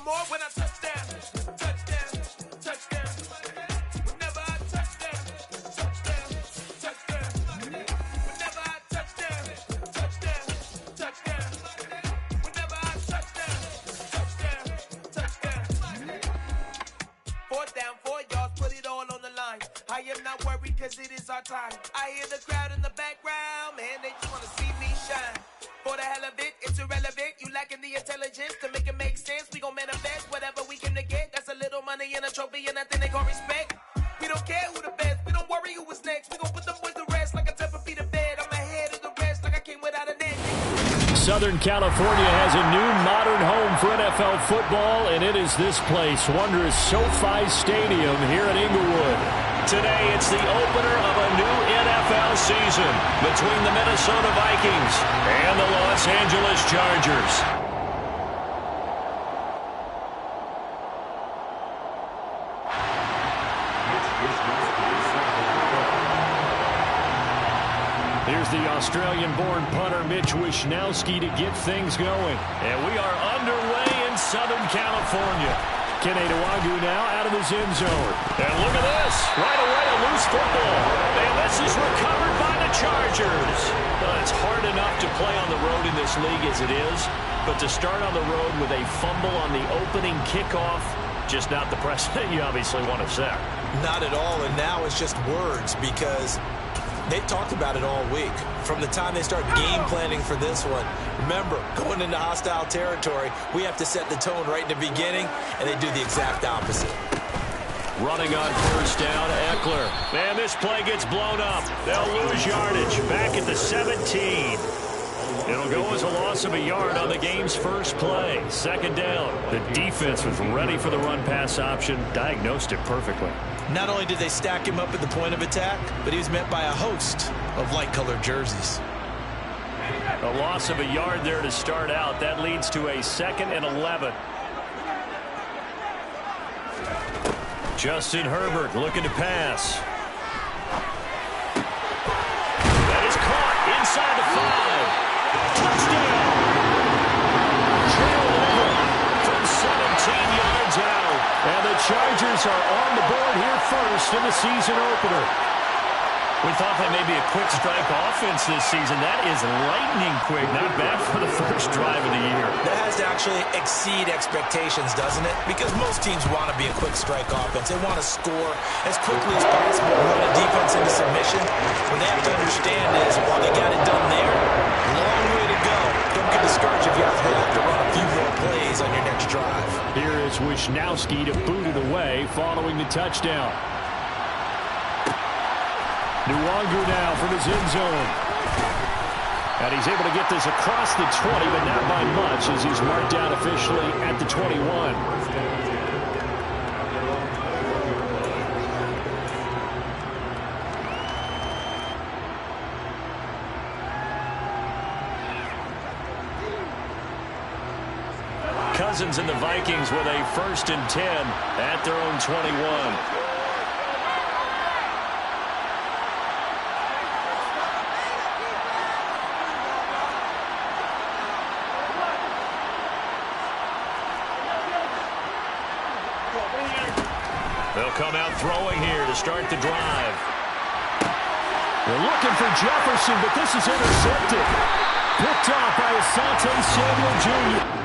more when I touch down. Touchdown, touchdown. Whenever I touch down, touchdown, touchdown. Whenever I touch down, touchdown, touchdown. Whenever I touch down, touchdown, touchdown. 4th down, 4 yards, put it all on the line. I am not worried cause it is our time. I hear the crowd in the background, man, they just wanna see me shine. For the hell of it, it's irrelevant. You lacking the intelligence to make it make sense. We gon' manifest whatever we can to get. That's a little money and a trophy and nothing they gon' respect. We don't care who the best, we don't worry who was next. We gon' put them boys to rest like a 10 feet of bed. I'm ahead of the rest like I came without a net. Southern California has a new modern home for NFL football, and it is this place, wondrous SoFi Stadium here in Inglewood. Today, it's the opener of a new NFL season between the Minnesota Vikings and the Los Angeles Chargers. Here's the Australian-born punter Mitch Wishnowsky to get things going. And we are underway in Southern California. Kene Nwangwu now out of his end zone. And look at this. Right away, a loose football. And this is recovered by the Chargers. It's hard enough to play on the road in this league as it is. But to start on the road with a fumble on the opening kickoff, just not the precedent you obviously want to set. Not at all, and now it's just words because they talked about it all week. From the time they start game planning for this one, remember, going into hostile territory, we have to set the tone right in the beginning, and they do the exact opposite. Running on first down, Eckler. And this play gets blown up. They'll lose yardage back at the 17. It'll go as a loss of a yard on the game's first play. 2nd down. The defense was ready for the run-pass option, diagnosed it perfectly. Not only did they stack him up at the point of attack, but he was met by a host of light-colored jerseys. A loss of a yard there to start out. That leads to a 2nd and 11. Justin Herbert looking to pass. That is caught inside the 5. Touchdown! Trail over from 17 yards out. And the Chargers are on the board here first in the season opener. We thought that may be a quick strike offense this season. That is lightning quick. Not bad for the first drive of the year. That has to actually exceed expectations, doesn't it? Because most teams want to be a quick strike offense. They want to score as quickly as possible, run a defense into submission. What they have to understand is, while they got it done there, long way to go. Don't get discouraged if you have to run a few more plays on your next drive. Here is Wishnowsky to boot it away following the touchdown. Nwangwu now from his end zone. And he's able to get this across the 20, but not by much as he's marked down officially at the 21. Cousins and the Vikings with a 1st and 10 at their own 21. They'll come out throwing here to start the drive. They're looking for Jefferson, but this is intercepted. Picked off by Asante Samuel Jr.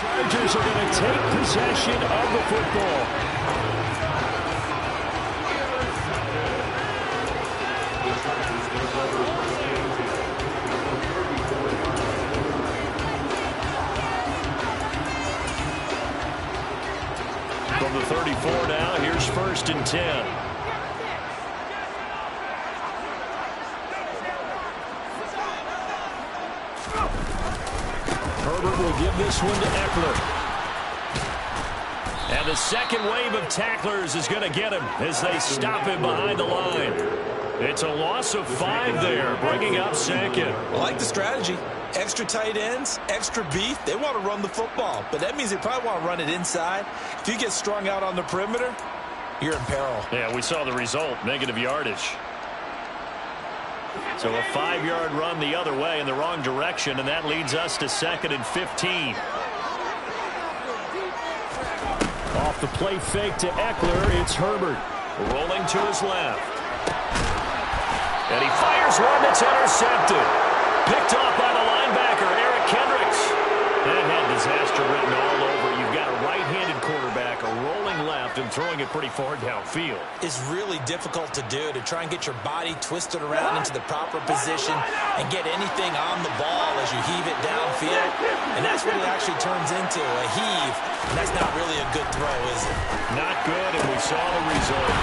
Chargers are going to take possession of the football. From the 34 now, here's 1st and 10. Herbert will give this one to Eckler. And the second wave of tacklers is going to get him as they stop him behind the line. It's a loss of 5 there, bringing up 2nd. I like the strategy. Extra tight ends, extra beef. They want to run the football, but that means they probably want to run it inside. If you get strung out on the perimeter, you're in peril. Yeah, we saw the result, negative yardage. So a 5-yard run the other way in the wrong direction, and that leads us to 2nd and 15. Off the play fake to Eckler, it's Herbert. Rolling to his left. And he fires one that's intercepted. Picked off by the linebacker, Eric Kendricks. That had disaster written all over. You've got a right-handed quarterback, a rolling left, and throwing it pretty far downfield. It's really difficult to do, to try and get your body twisted around into the proper position and get anything on the ball as you heave it downfield. And that's what it actually turns into, a heave. And that's not really a good throw, is it? Not good, and we saw the result.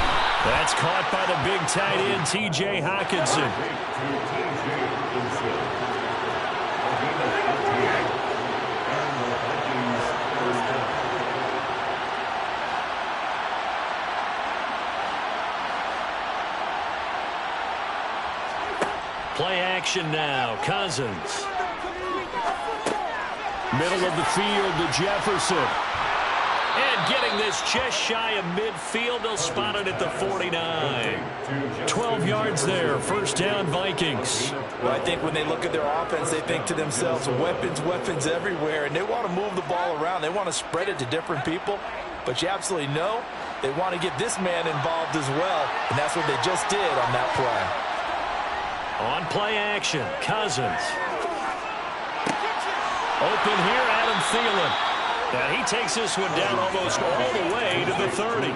That's caught by the big tight end, T.J. Hockenson. Play action now. Cousins. Middle of the field to Jefferson. And getting this just shy of midfield. They'll spot it at the 49. 12 yards there. 1st down, Vikings. Well, I think when they look at their offense, they think to themselves, weapons, weapons everywhere. And they want to move the ball around. They want to spread it to different people. But you absolutely know they want to get this man involved as well. And that's what they just did on that play. On play action, Cousins. Open here, Adam Thielen. And he takes this one down almost all the way to the 30.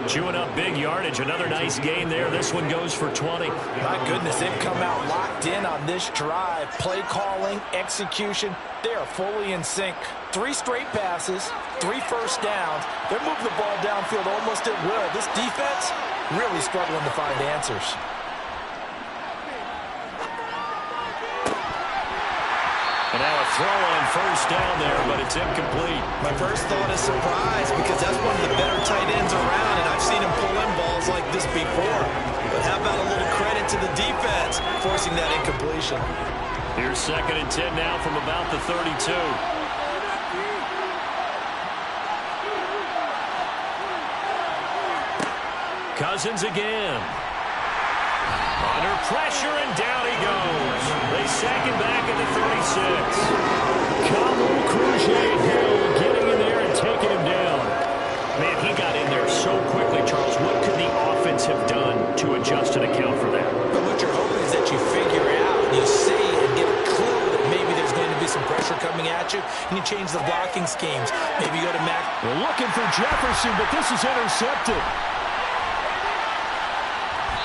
Chewing up big yardage. Another nice gain there. This one goes for 20. My goodness, they've come out locked in on this drive. Play calling, execution, they are fully in sync. 3 straight passes, 3 first downs. They're moving the ball downfield almost at will. This defense really struggling to find answers. And now a throw on 1st down there, but it's incomplete. My first thought is surprise, because that's one of the better tight ends around, and I've seen him pull in balls like this before. But how about a little credit to the defense forcing that incompletion? Here's 2nd and 10 now from about the 32. Cousins again. Under pressure, and down he goes. They sack him back at the 36. Cabo Cruz-Hill getting in there and taking him down. Man, he got in there so quickly, Charles. What could the offense have done to adjust and account for that? But what you're hoping is that you figure out, you see and get a clue that maybe there's going to be some pressure coming at you, and you change the blocking schemes. Maybe you go to Mac. They're looking for Jefferson, but this is intercepted.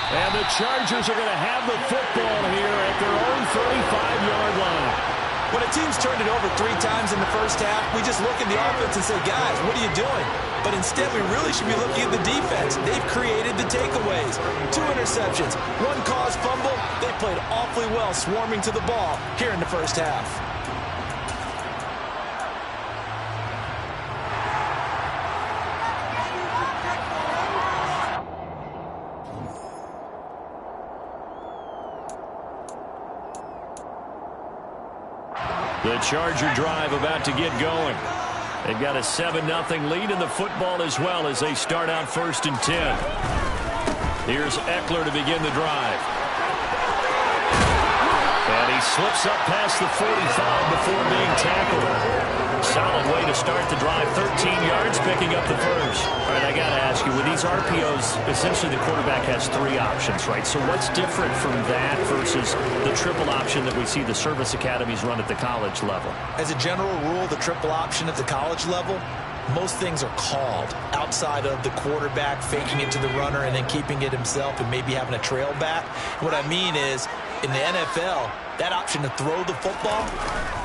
And the Chargers are going to have the football here at their own 35-yard line. When a team's turned it over 3 times in the first half, we just look at the offense and say, guys, what are you doing? But instead, we really should be looking at the defense. They've created the takeaways. 2 interceptions, 1 caused fumble. They played awfully well swarming to the ball here in the first half. The Charger drive about to get going. They've got a 7-0 lead in the football as well as they start out 1st and 10. Here's Eckler to begin the drive. And he Slips up past the 45 before being tackled. Solid way to start the drive. 13 yards, picking up the first. All right, I got to ask you, with these RPOs, essentially the quarterback has 3 options, right? So what's different from that versus the triple option that we see the service academies run at the college level? As a general rule, the triple option at the college level, most things are called outside of the quarterback faking it to the runner and then keeping it himself and maybe having a trail back. What I mean is, in the NFL, that option to throw the football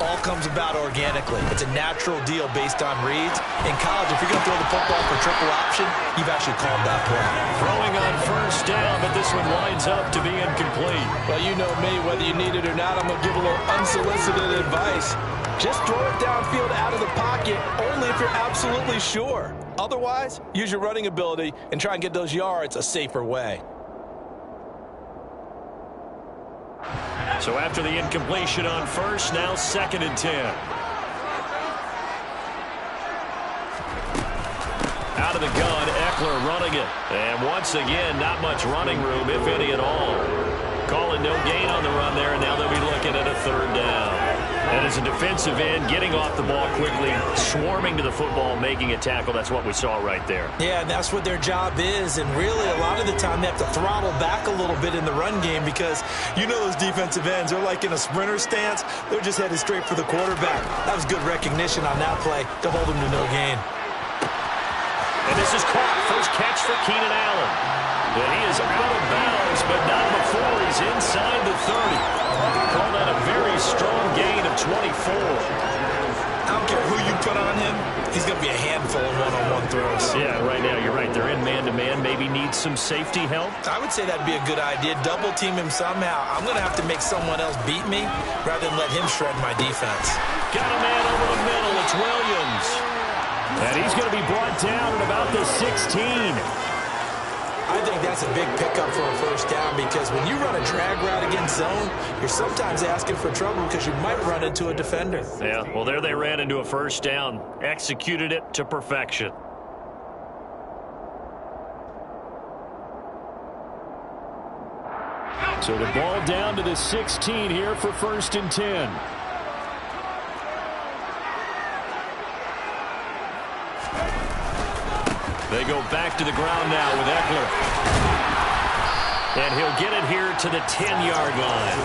all comes about organically. It's a natural deal based on reads. In college, if you're going to throw the football for triple option, you've actually called that play. Throwing on first down, but this one winds up to be incomplete. Well, you know me, whether you need it or not, I'm going to give a little unsolicited advice. Just throw it downfield out of the pocket, only if you're absolutely sure. Otherwise, use your running ability and try and get those yards a safer way. So after the incompletion on first, now 2nd and 10. Out of the gun, Eckler running it. And once again, not much running room, if any at all. Calling no gain on the run there, and now they'll be looking at a 3rd down. And as a defensive end, getting off the ball quickly, swarming to the football, making a tackle. That's what we saw right there. Yeah, and that's what their job is. And really, a lot of the time, they have to throttle back a little bit in the run game because you know those defensive ends, they're like in a sprinter stance. They're just headed straight for the quarterback. That was good recognition on that play to hold him to no gain. And this is caught. First catch for Keenan Allen. And he is out of bounds, but not before he's inside the 30. Call that a very strong gain of 24. I don't care who you put on him. He's going to be a handful of one-on-one throws. Yeah, right now, you're right. They're in man-to-man. Maybe needs some safety help. I would say that'd be a good idea. Double team him somehow. I'm going to have to make someone else beat me rather than let him shred my defense. Got a man over the middle. It's Williams. And he's going to be brought down at about the 16. I think that's a big pickup for a first down because when you run a drag route against zone, you're sometimes asking for trouble because you might run into a defender. Yeah, well, there they ran into a first down. Executed it to perfection. So the ball down to the 16 here for 1st and 10. They go back to the ground now with Eckler. And he'll get it here to the 10-yard line.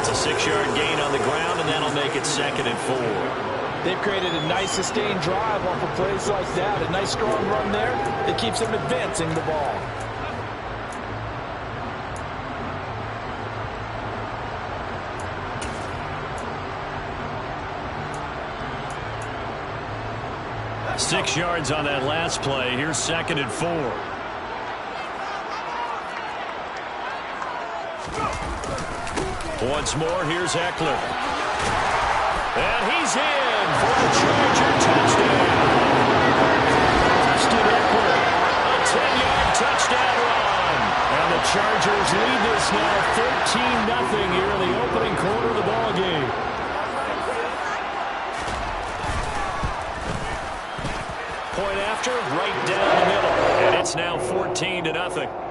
It's a 6-yard gain on the ground, and that'll make it 2nd and 4. They've created a nice sustained drive off of plays like that. A nice strong run there that keeps them advancing the ball. Six yards on that last play. Here's 2nd and 4. Once more, here's Eckler. And he's in for the Charger touchdown. Austin Eckler, a 10-yard touchdown run. And the Chargers lead this now 13-0 here in the opening quarter of the ball game. Point after, right down the middle. And it's now 14-0.